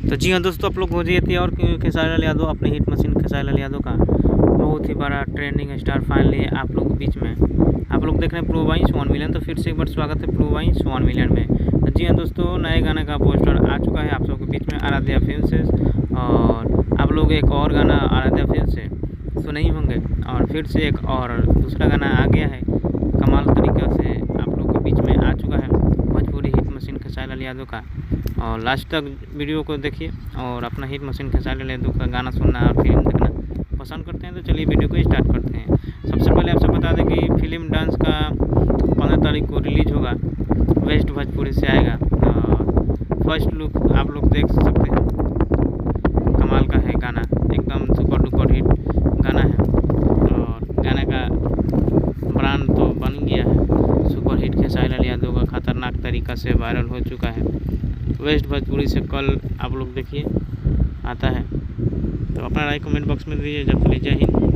तो जी हाँ दोस्तों, आप लोग हो जाइए थे और खेसारी लाल यादव अपने हिट मशीन खेसारी लाल यादव का बहुत ही बड़ा ट्रेंडिंग स्टार फाइनली आप लोग के बीच में आप लोग देख रहे हैं प्रो वाइंस 1 मिलियन। तो फिर से एक बार स्वागत है प्रो वाइंस 1 मिलियन में। तो जी हाँ दोस्तों, नए गाने का पोस्टर आ चुका है आप सबके बीच में आराध्या फिल्म से, और आप लोग एक और गाना आराध्या फिल्म से सुने ही होंगे, और फिर से एक और दूसरा गाना आ गया है कमाल तरीक़ा से आप लोग के बीच में आ चुका है भोजपुरी हिट मशीन खेसारी लाल यादव का। और लास्ट तक वीडियो को देखिए और अपना हिट मशीन खेसारी लाल यादव का गाना सुनना और फिल्म देखना पसंद करते हैं। तो चलिए वीडियो को स्टार्ट करते हैं। सबसे पहले आपसे बता दें कि फिल्म डांस का 15 तारीख को रिलीज होगा, वेस्ट भोजपुरी से आएगा। फर्स्ट लुक आप लोग देख सकते हैं, कमाल का है गाना, एकदम सुपर डुपर हिट गाना है और गाने का ब्रांड तो बन गया है। सुपर हिट खेसारी लाल यादव का खतरनाक तरीक़ा से वायरल हो चुका है वेस्ट भोजपुरी से। कल आप लोग देखिए आता है, तो अपना राय कमेंट बॉक्स में दीजिए। जब चलिए, जय हिंद।